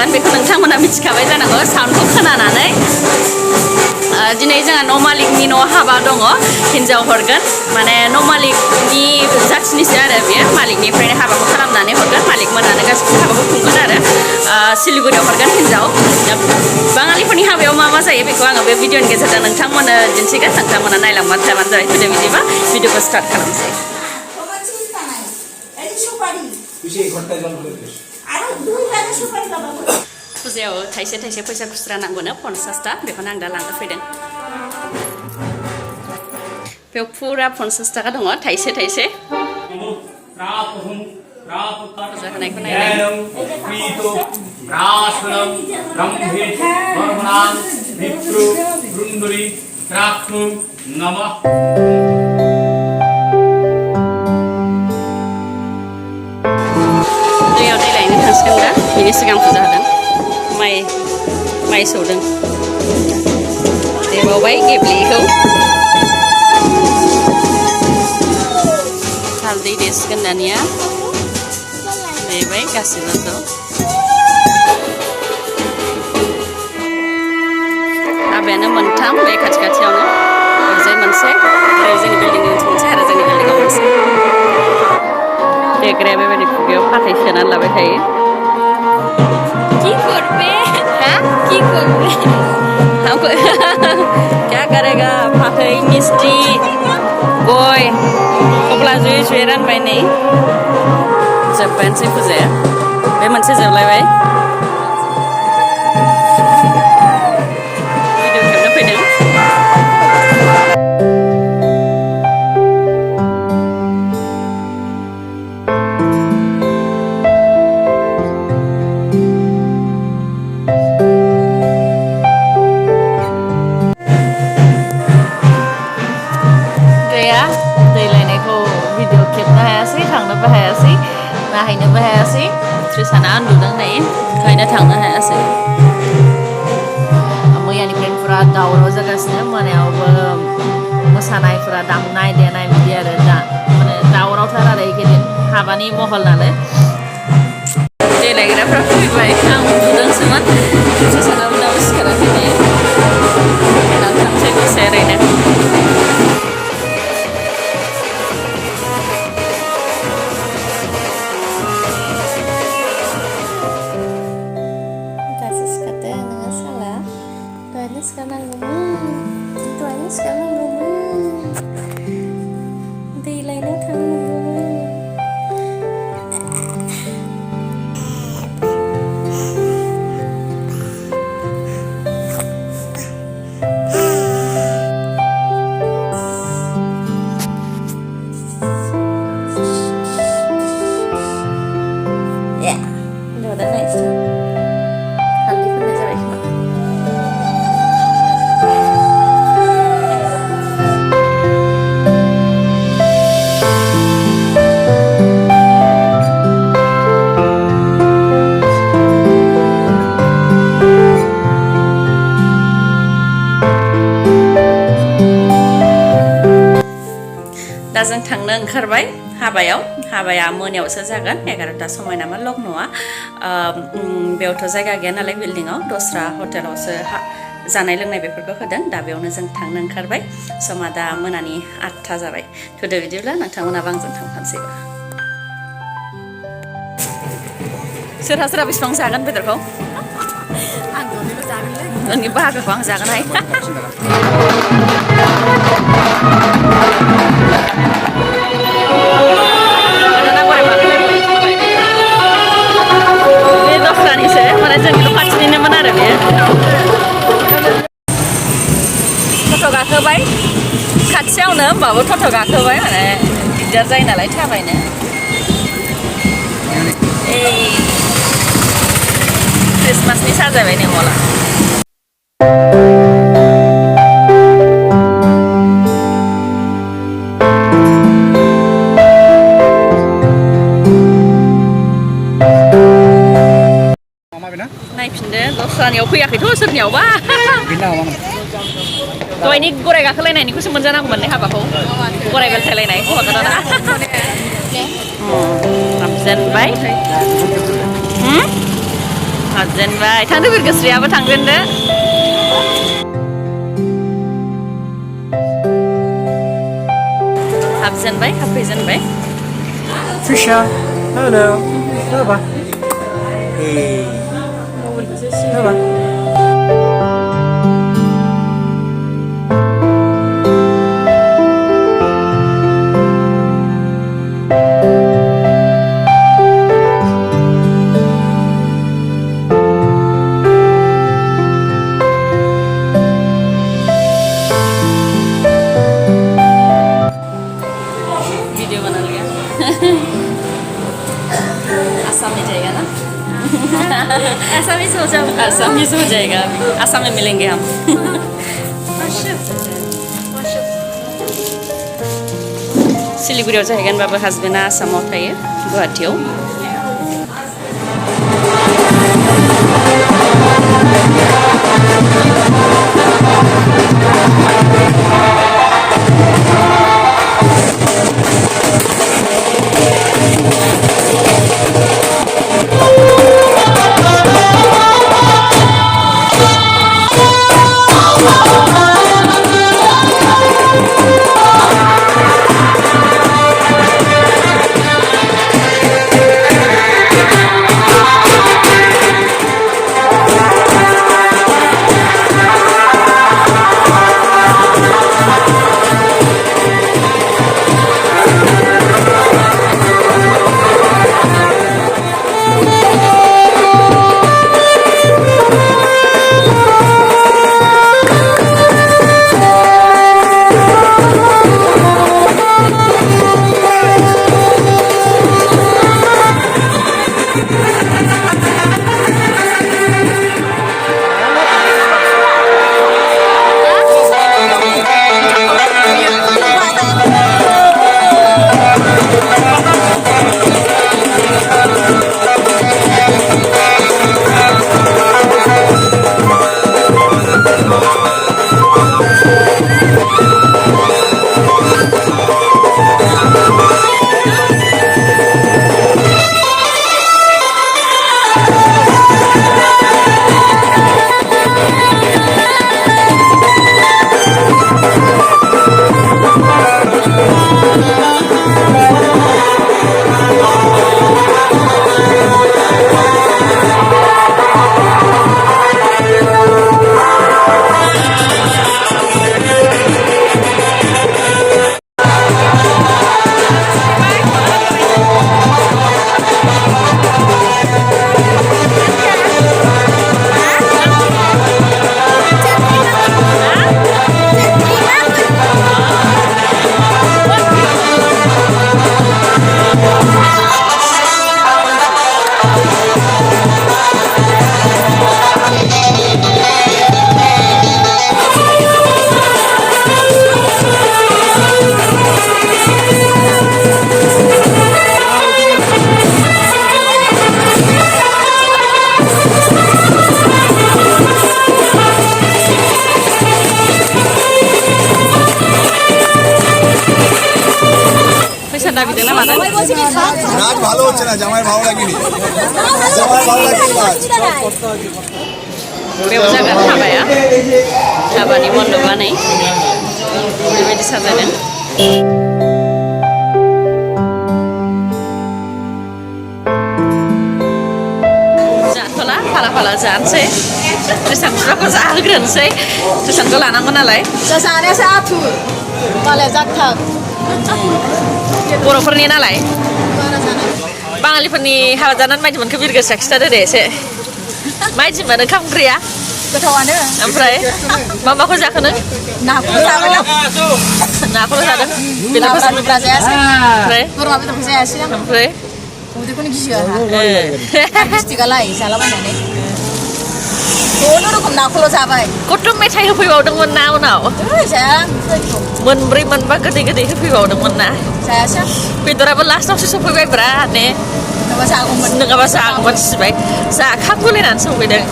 जागोन बेखौ नोंथांमोना मिथिखाबाय जानांगौ साउन्डखौ खोनानानै दिनै जोंहा न' मालिकनि न'आव हाबा दङ हिन्जाव हरगोन माने न' मालिकनि जाथिनिसो आरो बेयो मालिकनिफ्रायनो हाबाखौ खालामनानै हरगोन मालिक मोनानो गासिबो हाबाखौ खुंगोन आरो सिलिगुरियाव हरगोन हिन्जाव बाङालिफोरनि हाबायाव मा मा जायो बेखौ आङो बे भिडिअनि गेजेरजों नोंथांमोननो दिन्थिगोन नोंथांमोना नायलांबानो थाबानो जाबाय फैदो बिदिबा भिडिअखौ स्टार्ट खालामसै फुजायाव थाइसे थाइसे फैसा खुस्रा नांगौनो 50टा बेखौनो आं दा लांनो फैदों बेयाव फुरा 50 थाखा दङ थाइसे थाइसे फुजा होनायखौ नायलाय दैयाव दै लायनो थांसिगोन दा बिनि सिगां फुजा होदों माइ सौदों देबावबाय गेब्लेयैखौ हालदै देसिगोन दानिया देबाय गासिबोखौ हाबायानो मोनथाम बे खाथि खाथियावनो ओरैजाय मोनसे ओरै जोंनि बिल्डिंनि मोनसे आरो जोंनि बिल्डिंआव मोनसे देग्राया बेबायदि खुगायाव फाथै सोनानै लाबाय थायो क्या करेगा फाथै मिस्टि गय अब्ला जुयै जुयै रानबाय नै जोब्बायानोसै फुजाया बे मोनसे जोबलायबाय भिडिअ खेबनो फैदों दै लायनायखौ भिडिअ खेबनो हायासै थांनोबो हायासै नायहैनोबो हायासै ट्रिसाना उन्दुदों नै ओंखायनो थांनो हायासै मैयानिफ्रायनो फुरा दावराव जागासिनो मोनायावबो मोसानायफोरा दामनाय देनाय बिदि आरो दा माने दावरावथार आरो एखेदिन हाबानि महल नालाय दै लायग्राफ्रा फैबाय आं उन्दुदोंसोमोन ट्रिसाना उनाव सिखाराखै नै थांसै दसे ओरैनो दै लायनो थांनांगौमोन दा जों थांनो ओंखारबाय हाबाया मोनायावसो जागोन 11टा समायनामा लग्न'आ बेयावथ' जायगा गैया नालाय बिल्डिंआव दस्रा हटेलावसो जानाय लोंनाय बेफोरखौ होदों दा बेयावनो जों थांनो ओंखारबाय समा दा मोनानि 8टा जाबाय थुदो बिदिब्ला नोंथांमोनाबो आंजों थांफानोसै सोरहा सोरहा बेसेबां जागोन बेदरखौ नोंनि बाहागोखौ आं जागोनहाय बे दस्रानिसो माने जोंनि न' खाथिनिनोमोन आरो बेयो टट' गाखोबाय खाथियावनो होमबाबो टट' गाखोबाय माने दिगदार जायो नालाय थाबायनो क्रिसमासनि साजायबाय नै मला नायफिनदो दस्रानियाव फैयाखैथ' सोरनियावबा दहायनि गराय गाखोलायनायनिखौसो मोनजानांगौमोन ने हाबाखौ गराय बेलथायलायनाय हौवा गोदाना हाबजेनबाय हाबजेनबाय थांदो बिरगोस्रियाबो थांजेनदो हाबजेनबाय हाबफैजेनबाय Trisha, hello. Merhaba. Hey. Merhaba. Video बना लिया आसामी जाएगा ना Asamis हो जाओ आसामीज हो जाएगा अभी आसाम में मिलेंगे हम सिलिगुरियाव जाहैगोनबाबो हासबेन्डआ आसामाव थायो गुवाहाटियाव দাবি দেন আমাদের নাচ ভালো হচ্ছে না জামাই ভালো লাগেনি জামাই ভালো লাগেনি নাচ बेयाव जागोन हाबाया हाबानि मन्दप बानाय बेबायदि साजायदों जाथ'ला फाला फाला जानोसै ट्रिसानखौ जाहोग्रोनोसै ट्रिसानखौ लानांगौ नालाय जानायासो आथुर मालाय जाथार बर'फोरनि नालाय बाङालिफोरनि हाबा जानानै माइदि मोनखो बिरगोस्रा खिथादो दे एसे माइदि मोनो ओंखाम ओंख्रिया गोथावानो ओमफ्राय मा माखौ जाखो नों नाखौल' जाबाय नाखौल' जादों बेदरखौ बुरजा जायासै ओमफ्राय बोरमा बेदरखौ जायासै आं ओमफ्राय उदैखौनो गियो आंहा प्लास्टिकआलाय जालाबायनानै द'नो रोखोम नाखौल' जाबाय गथ' मेथाइ होफैबावदोंमोन ना उनाव जाया मोनब्रै मोनबा गोदै गोदै होफैबावदोंमोन ना जायासै बेदराबो लास्टावसो सफैबाय ब्रा ने नङाबा जागौमोन नङाबा जागौमोन सिबाय जाखांगुलायनानै सफैदों